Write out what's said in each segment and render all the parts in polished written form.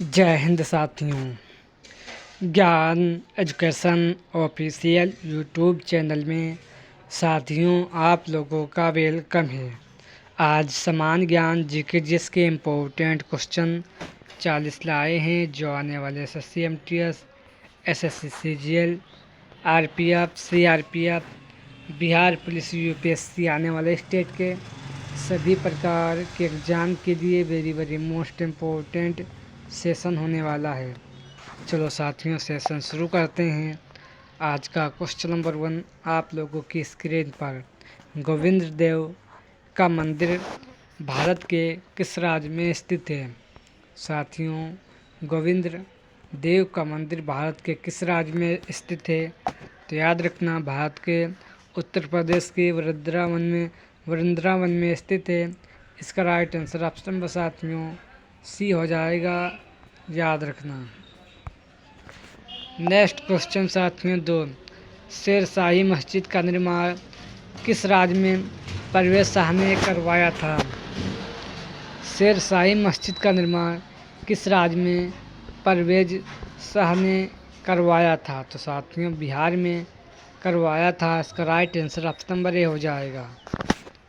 जय हिंद साथियों। ज्ञान एजुकेशन ऑफिशियल यूट्यूब चैनल में साथियों आप लोगों का वेलकम है। आज समान ज्ञान जीके जिसके इम्पोर्टेंट क्वेश्चन 40 लाए हैं जो आने वाले SSC MTS, SSC CGL, RPF, CRPF, Bihar police, UPSC आने वाले स्टेट के सभी प्रकार के एग्ज़ाम के लिए very very most important session होने वाला है। चलो साथियों सेशन शुरू करते हैं। आज का क्वेश्चन नंबर 1 आप लोगों की स्क्रीन पर। गोविंद देव का मंदिर भारत के किस राज्य में स्थित है? साथियों गोविंद देव का मंदिर भारत के किस राज्य में स्थित है? तो याद रखना भारत के उत्तर प्रदेश के वृंदावन में स्थित है। इसका राइट आंसर ऑप्शन नंबर साथियों सी हो जाएगा, याद रखना। नेक्स्ट क्वेश्चन साथियों 2 शेरशाही मस्जिद का निर्माण किस राज्य में परवेज शाह ने करवाया था? शेरशाही मस्जिद का निर्माण किस राज्य में परवेज शाह ने करवाया था? तो साथियों बिहार में करवाया था। इसका right answer option number A हो जाएगा।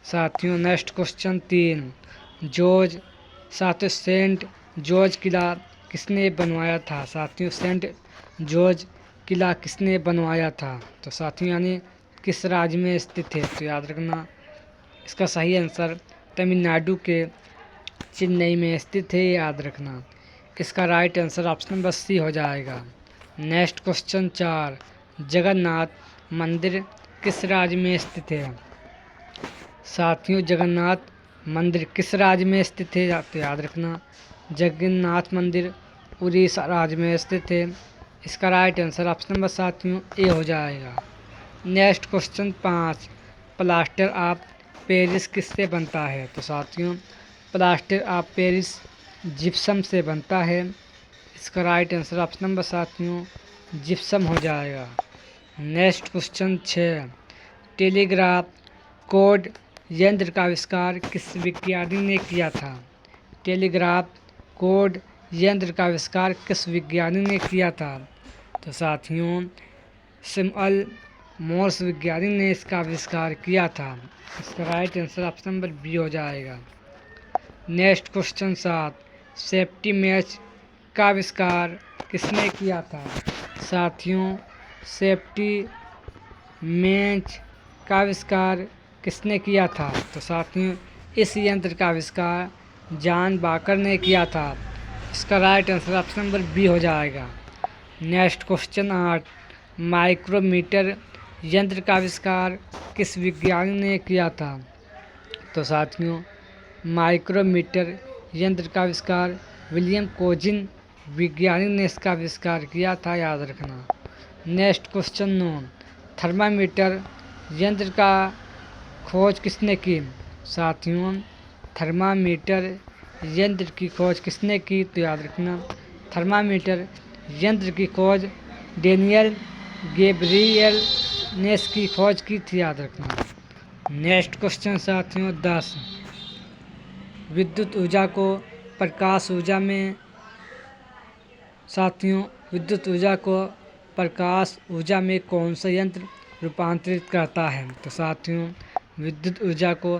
साथियों नेक्स्ट क्वेश्चन 3 सेंट जॉर्ज किला किसने बनवाया था? साथियों सेंट जॉर्ज किला किसने बनवाया था? तो साथियों यानी किस राज्य में स्थित है? तो याद रखना इसका सही आंसर तमिलनाडु के चेन्नई में स्थित है, याद रखना। इसका right answer option number C हो जाएगा। नेक्स्ट क्वेश्चन 4 जगन्नाथ मंदिर किस राज्य में स्थित है? साथियों जगन्नाथ मंदिर किस राज्य में स्थित है? तो याद रखना जगन्नाथ मंदिर उड़ीसा राज्य में स्थित है। इसका राइट आंसर ऑप्शन नंबर साथियों ए हो जाएगा। Next question 5 plaster of Paris किससे बनता है? तो साथियों प्लास्टर ऑफ पेरिस जिप्सम से बनता है। इसका राइट आंसर ऑप्शन नंबर साथियों जिप्सम हो जाएगा। नेक्स्ट क्वेश्चन 6 टेलीग्राफ कोड यंत्र का आविष्कार किस विज्ञानी ने किया था? टेलीग्राफ कोड यंत्र का आविष्कार किस विज्ञानी ने किया था? तो साथियों सिमल मोर्स विज्ञानी ने इसका आविष्कार किया था। इसका right answer option number B हो जाएगा। नेक्स्ट क्वेश्चन 7 सेफ्टी मैच का आविष्कार किसने किया था? साथियों सेफ्टी मैच का आविष्कार किसने किया था? तो साथियों इस यंत्र का आविष्कार जॉन बाकर ने किया था। इसका right answer option number B हो जाएगा। नेक्स्ट क्वेश्चन 8 माइक्रोमीटर यंत्र का आविष्कार किस विज्ञानी ने किया था? तो साथियों माइक्रोमीटर यंत्र का आविष्कार विलियम कोजिन विज्ञानी ने इसका आविष्कार किया था, याद रखना। नेक्स्ट क्वेश्चन 9 थर्मामीटर यंत्र का खोज किसने की? साथियों थर्मामीटर यंत्र की खोज किसने की? तो याद रखना थर्मामीटर यंत्र की खोज डेनियल गैब्रियल ने इसकी खोज की थी, याद रखना। नेक्स्ट क्वेश्चन साथियों 10 विद्युत ऊर्जा को प्रकाश ऊर्जा में साथियों विद्युत ऊर्जा को प्रकाश ऊर्जा में कौन सा यंत्र रूपांतरित करता है? तो साथियों विद्युत ऊर्जा को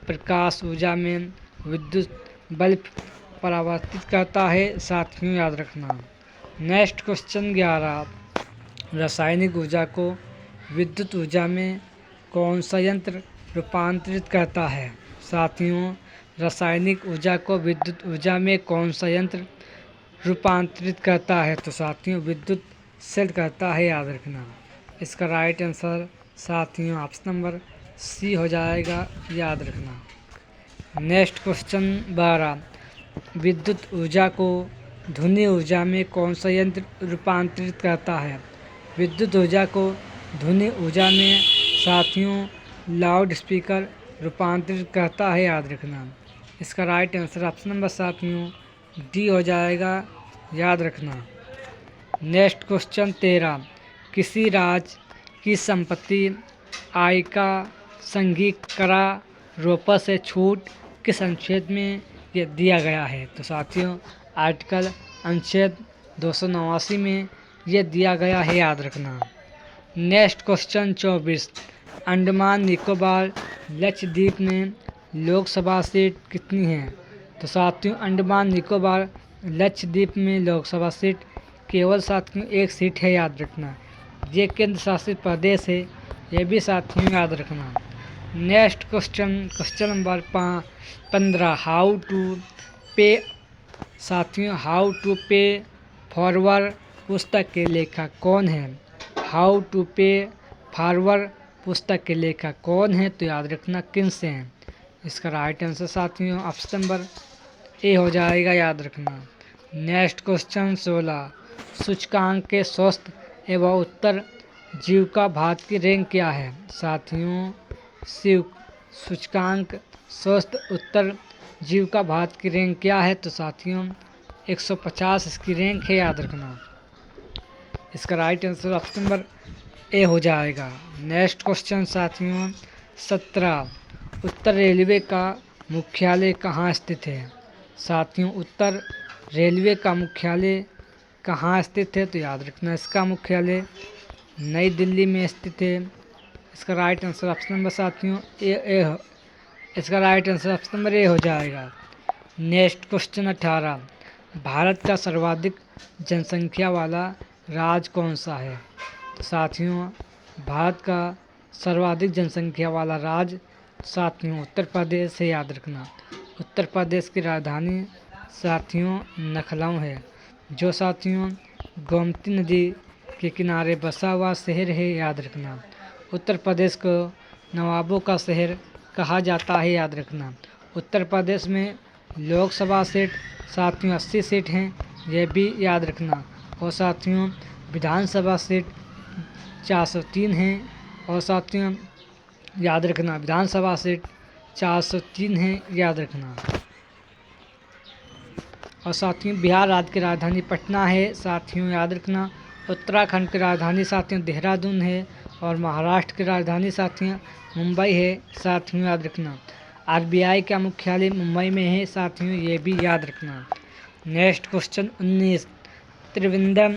प्रकाश ऊर्जा में विद्युत बल्ब परावर्तित करता है, साथियों याद रखना। नेक्स्ट क्वेश्चन 11 रासायनिक ऊर्जा को विद्युत ऊर्जा में कौन सा यंत्र रूपांतरित करता है? साथियों रासायनिक ऊर्जा को विद्युत ऊर्जा में कौन सा यंत्र रूपांतरित करता है? तो साथियों विद्युत सेल करता है, याद रखना। इसका राइट आंसर साथियों ऑप्शन नंबर सी हो जाएगा, याद रखना। नेक्स्ट क्वेश्चन 12 विद्युत ऊर्जा को ध्वनि ऊर्जा में कौन सा यंत्र रूपांतरित करता है? विद्युत ऊर्जा को ध्वनि ऊर्जा में साथियों लाउड स्पीकर रूपांतरित करता है, याद रखना। इसका राइट आंसर ऑप्शन नंबर साथियों डी हो जाएगा, याद रखना। नेक्स्ट क्वेश्चन 13 किसी राज्य की संपत्ति आय का संघीय करारोपण से छूट किस अनुच्छेद में ये दिया गया है? तो साथियों आर्टिकल अनुच्छेद 289 में ये दिया गया है, याद रखना। नेक्स्ट क्वेश्चन 24, अंडमान निकोबार लक्षद्वीप में लोकसभा सीट कितनी है? तो साथियों अंडमान निकोबार लक्षद्वीप में लोकसभा सीट केवल साथियों एक सीट है, याद रखना। ये केंद्र शासित प्रदेश है, ये भी साथियों याद रखना। Next question number 15, how to pay साथियों हाउ टू पे फॉरवर्ड पुस्तक के लेखक कौन है? हाउ टू पे फॉरवर्ड पुस्तक के लेखक कौन है? तो याद रखना किनसे हैं। इसका राइट आंसर साथियों ऑप्शन नंबर ए हो जाएगा, याद रखना। नेक्स्ट क्वेश्चन 16, सूचकांक के स्वस्थ एवं उत्तर जीविका भारत की रैंक क्या है? साथियों सूचकांक स्वस्थ उत्तर जीविका भारत की रैंक क्या है? तो साथियों 150 इसकी रैंक है, याद रखना। इसका right answer option number A हो जाएगा। नेक्स्ट क्वेश्चन साथियों 17, उत्तर रेलवे का मुख्यालय कहाँ स्थित है? साथियों उत्तर रेलवे का मुख्यालय कहाँ स्थित है? तो याद रखना इसका मुख्यालय नई दिल्ली में स्थित है। इसका राइट आंसर ऑप्शन नंबर साथियों इसका right answer option number A हो जाएगा। नेक्स्ट क्वेश्चन 18, भारत का सर्वाधिक जनसंख्या वाला राज्य कौन सा है? तो साथियों भारत का सर्वाधिक जनसंख्या वाला राज्य साथियों उत्तर प्रदेश है, याद रखना। उत्तर प्रदेश की राजधानी साथियों लखनऊ है, जो साथियों गोमती नदी के किनारे बसा हुआ शहर है, याद रखना। उत्तर प्रदेश को नवाबों का शहर कहा जाता है, याद रखना। उत्तर प्रदेश में लोकसभा सीट साथियों 80 सीट हैं, यह भी याद रखना। और साथियों विधानसभा सीट 403 हैं, और साथियों याद रखना विधानसभा सीट 403 है, याद रखना। और साथियों बिहार राज्य की राजधानी पटना है, साथियों याद रखना। उत्तराखंड की राजधानी साथियों देहरादून है, और महाराष्ट्र की राजधानी साथियों मुंबई है, साथियों याद रखना। आरबीआई का मुख्यालय मुंबई में है, साथियों ये भी याद रखना। नेक्स्ट क्वेश्चन 19, त्रिवेंद्रम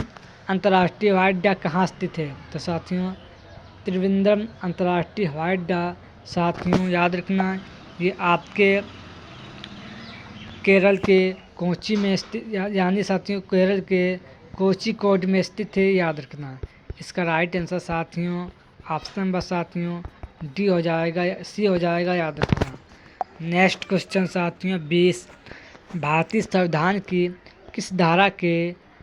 अंतर्राष्ट्रीय हवाई अड्डा कहाँ स्थित है? तो साथियों त्रिवेंद्रम अंतर्राष्ट्रीय हवाई अड्डा साथियों याद रखना ये आपके केरल के कोची में स्थित यानी साथियों केरल के कोझिकोड में स्थित है, याद रखना। इसका राइट आंसर साथियों ऑप्शन नंबर साथियों डी हो जाएगा, सी हो जाएगा, याद रखना। नेक्स्ट क्वेश्चन साथियों 20, भारतीय संविधान की किस धारा के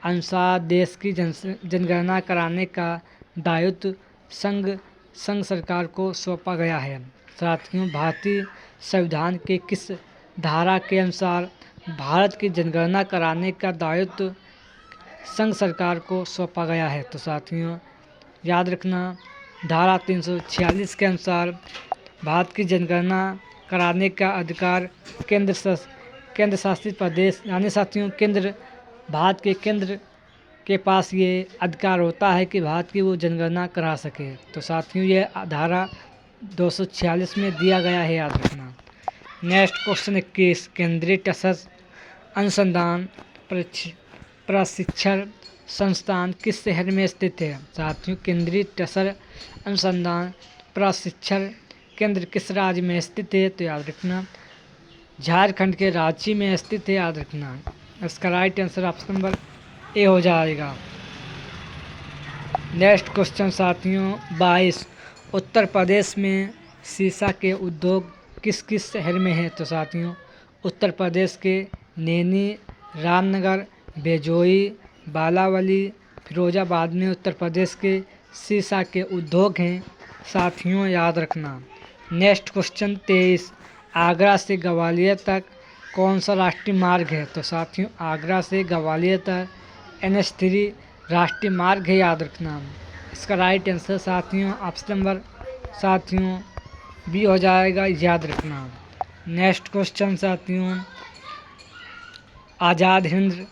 अनुसार देश की जनगणना कराने का दायित्व संघ सरकार को सौंपा गया है? साथियों भारतीय संविधान के किस धारा के अनुसार भारत की जनगणना कराने का दायित्व संघ सरकार को सौंपा गया है? तो साथियों याद रखना धारा 346 के अनुसार भारत की जनगणना कराने का अधिकार केंद्र शासित प्रदेश यानी साथियों भारत के केंद्र के पास ये अधिकार होता है कि भारत की वो जनगणना करा सके। तो साथियों ये धारा 246 में दिया गया है, याद रखना। नेक्स्ट क्वेश्चन 21, केंद्रीय टसर अनुसंधान प्रशिक्षण संस्थान किस शहर में स्थित है? साथियों केंद्रीय टसर अनुसंधान प्रशिक्षण केंद्र किस राज्य में स्थित है? तो याद रखना झारखंड के रांची में स्थित है, याद रखना। इसका right answer option number A हो जाएगा। नेक्स्ट क्वेश्चन साथियों 22, उत्तर प्रदेश में सीसा के उद्योग किस किस शहर में है? तो साथियों उत्तर प्रदेश के नैनी, रामनगर, बेजोई, बालावली, फिरोजाबाद में उत्तर प्रदेश के सीसा के उद्योग हैं, साथियों याद रखना। नेक्स्ट क्वेश्चन 23, आगरा से ग्वालियर तक कौन सा राष्ट्रीय मार्ग है? तो साथियों आगरा से ग्वालियर तक NH3 राष्ट्रीय मार्ग है, याद रखना। इसका राइट आंसर साथियों ऑप्शन नंबर साथियों बी हो जाएगा, याद रखना। नेक्स्ट क्वेश्चन साथियों आज़ाद हिंद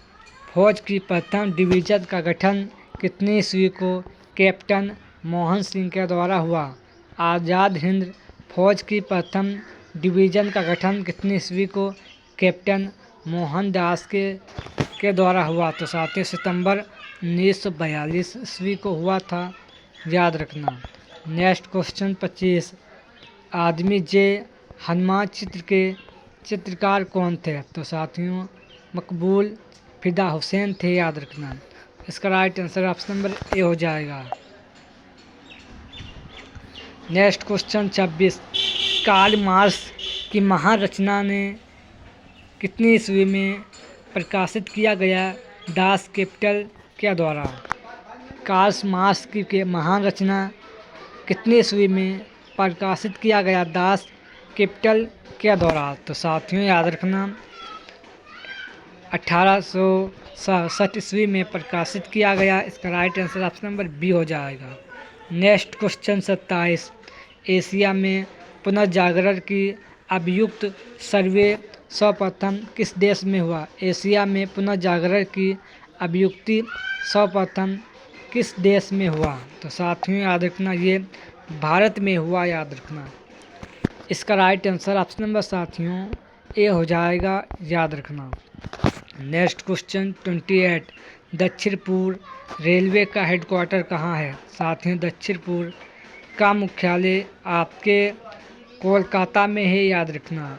फौज की प्रथम डिवीज़न का गठन कितनी ईस्वी को कैप्टन मोहन सिंह के द्वारा हुआ? आज़ाद हिंद फौज की प्रथम डिवीज़न का गठन कितनी ईस्वी को कैप्टन मोहन दास के के द्वारा हुआ? तो साथियों सितंबर 1942 ईस्वी को हुआ था, याद रखना। नेक्स्ट क्वेश्चन 25, आदमी जे हनुमान चित्र के चित्रकार कौन थे? तो साथियों मकबूल फिदा हुसैन थे, याद रखना। इसका right answer option number A हो जाएगा। नेक्स्ट क्वेश्चन 26, कार्ल मार्क्स की महारचना ने कितनी ईस्वी में प्रकाशित किया गया दास कैपिटल के द्वारा? कार्ल मार्क्स की महान रचना कितनी ईस्वी में प्रकाशित किया गया दास कैपिटल के द्वारा? तो साथियों याद रखना 1867 ईस्वी में प्रकाशित किया गया। इसका right answer option number B हो जाएगा। नेक्स्ट क्वेश्चन 27, एशिया में पुनर्जागरण की अभियुक्त सर्वे सर्वप्रथम किस देश में हुआ? एशिया में पुनर्जागरण की अभियुक्ति सर्वप्रथम किस देश में हुआ? तो साथियों याद रखना ये भारत में हुआ, याद रखना। इसका राइट आंसर ऑप्शन नंबर साथियों ए हो जाएगा, याद रखना। नेक्स्ट क्वेश्चन 28, दक्षिण पूर्व रेलवे का हेडक्वार्टर कहाँ है? साथियों दक्षिण पूर्व का मुख्यालय आपके कोलकाता में है, याद रखना।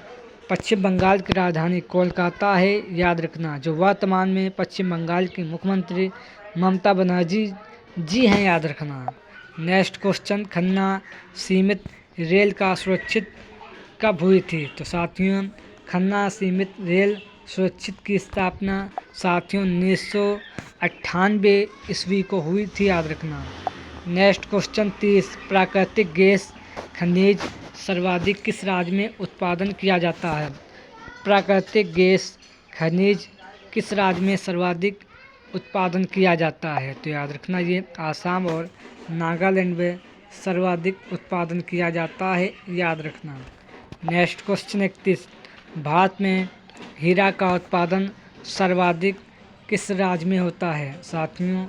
पश्चिम बंगाल की राजधानी कोलकाता है, याद रखना। जो वर्तमान में पश्चिम बंगाल की मुख्यमंत्री ममता बनर्जी जी हैं, याद रखना। नेक्स्ट क्वेश्चन, खन्ना सीमित रेल का सुरक्षित कब हुई थी? तो साथियों खन्ना सीमित रेल सुरक्षित की स्थापना साथियों 1998 ईस्वी को हुई थी, याद रखना। नेक्स्ट क्वेश्चन 30, प्राकृतिक गैस खनिज सर्वाधिक किस राज्य में उत्पादन किया जाता है? प्राकृतिक गैस खनिज किस राज्य में सर्वाधिक उत्पादन किया जाता है? तो याद रखना ये आसाम और नागालैंड में सर्वाधिक उत्पादन किया जाता है, याद रखना। नेक्स्ट क्वेश्चन 31, भारत में हीरा का उत्पादन सर्वाधिक किस राज्य में होता है? साथियों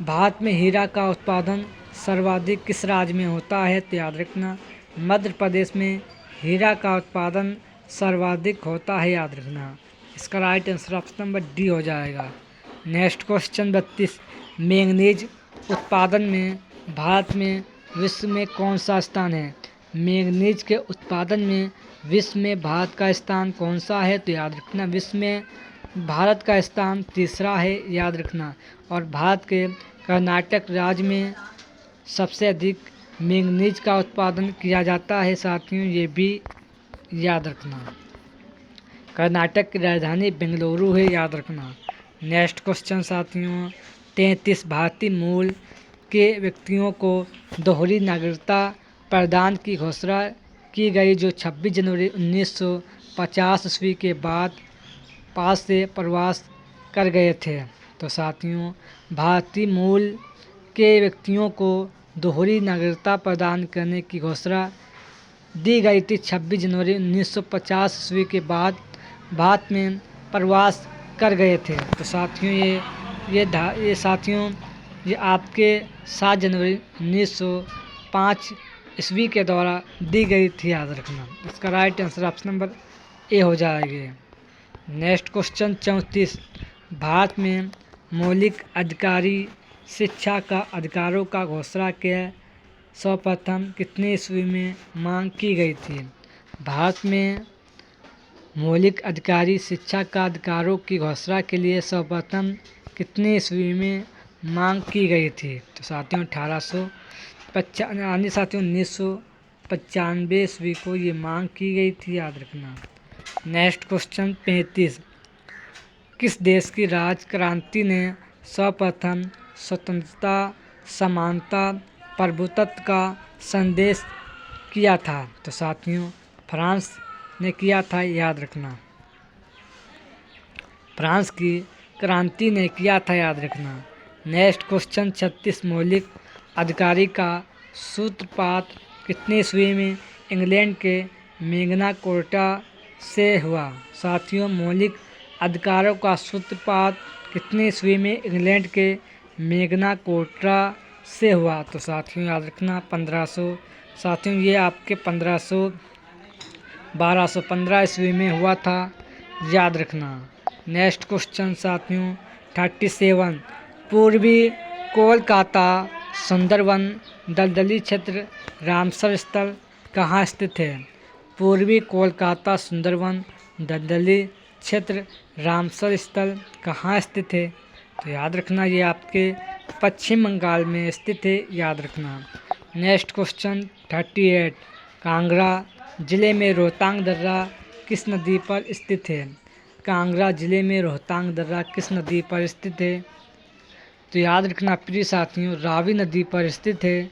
भारत में हीरा का उत्पादन सर्वाधिक किस राज्य में होता है? तो याद रखना मध्य प्रदेश में हीरा का उत्पादन सर्वाधिक होता है, याद रखना। इसका right answer option number D हो जाएगा। नेक्स्ट क्वेश्चन 32, मैंगनीज उत्पादन में भारत में विश्व में कौन सा स्थान है? मैंगनीज के उत्पादन में विश्व में भारत का स्थान कौन सा है? तो याद रखना विश्व में भारत का स्थान तीसरा है, याद रखना। और भारत के कर्नाटक राज्य में सबसे अधिक मैंगनीज का उत्पादन किया जाता है, साथियों ये भी याद रखना। कर्नाटक की राजधानी बेंगलुरु है, याद रखना। नेक्स्ट क्वेश्चन साथियों 33, भारतीय मूल के व्यक्तियों को दोहरी नागरिकता प्रदान की घोषणा की गई जो 26 जनवरी 1950 ईस्वी के बाद पास से प्रवास कर गए थे? तो साथियों भारतीय मूल के व्यक्तियों को दोहरी नागरिकता प्रदान करने की घोषणा दी गई थी 26 जनवरी 1950 ईस्वी के बाद भारत में प्रवास कर गए थे। तो साथियों ये साथियों ये आपके 7 जनवरी 1905 ईस्वी के द्वारा दी गई थी, याद रखना। इसका right answer option number A हो जाएगी। नेक्स्ट क्वेश्चन 34, भारत में मौलिक अधिकारी शिक्षा का अधिकारों का घोषणा के सर्वप्रथम कितने ईस्वी में मांग की गई थी? भारत में मौलिक अधिकारी शिक्षा का अधिकारों की घोषणा के लिए सर्वप्रथम कितने ईस्वी में मांग की गई थी? तो साथियों 1995 ईस्वी को ये मांग की गई थी, याद रखना। नेक्स्ट क्वेश्चन 35, किस देश की राजक्रांति ने सर्वप्रथम स्वतंत्रता समानता प्रभुत्व का संदेश किया था? तो साथियों फ्रांस ने किया था, याद रखना। फ्रांस की क्रांति ने किया था, याद रखना। नेक्स्ट क्वेश्चन 36, मौलिक अधिकारी का सूत्रपात कितने ईस्वी में इंग्लैंड के मैग्ना कार्टा से हुआ? साथियों मौलिक अधिकारों का सूत्रपात कितने ईस्वी में इंग्लैंड के मैग्ना कार्टा से हुआ? तो साथियों याद रखना 1500। साथियों ये आपके 1215 ईस्वी में हुआ था, याद रखना। नेक्स्ट क्वेश्चन साथियों 37 पूर्वी कोलकाता सुंदरवन दलदली क्षेत्र रामसर स्थल कहाँ स्थित है? पूर्वी कोलकाता सुंदरवन दलदली क्षेत्र रामसर स्थल कहाँ स्थित है? तो याद रखना ये आपके पश्चिम बंगाल में स्थित है, याद रखना। नेक्स्ट क्वेश्चन 38 कांगड़ा जिले में रोहतांग दर्रा किस नदी पर स्थित है? कांगड़ा जिले में रोहतांग दर्रा किस नदी पर स्थित है? तो याद रखना प्रिय साथियों रावी नदी पर स्थित है।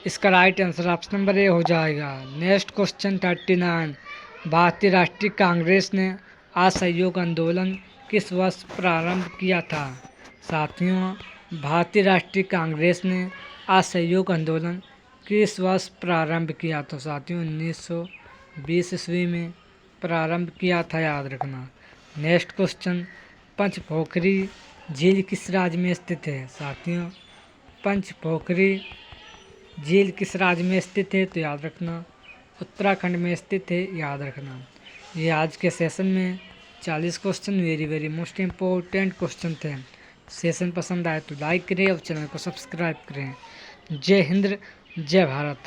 इसका right answer option number A हो जाएगा। नेक्स्ट क्वेश्चन 39 भारतीय राष्ट्रीय कांग्रेस ने असहयोग आंदोलन किस वर्ष प्रारंभ किया था? साथियों भारतीय राष्ट्रीय कांग्रेस ने असहयोग आंदोलन किस वर्ष प्रारंभ किया? तो साथियों 1920 ईस्वी में प्रारंभ किया था, याद रखना। नेक्स्ट क्वेश्चन पंचपोखरी झील किस राज्य में स्थित है? साथियों पंचपोखरी झील किस राज्य में स्थित है? तो याद रखना उत्तराखंड में स्थित है, याद रखना। ये आज के सेशन में 40 question very most important question थे। सेशन पसंद आए तो लाइक करें और चैनल को सब्सक्राइब करें। जय हिंद, जय भारत।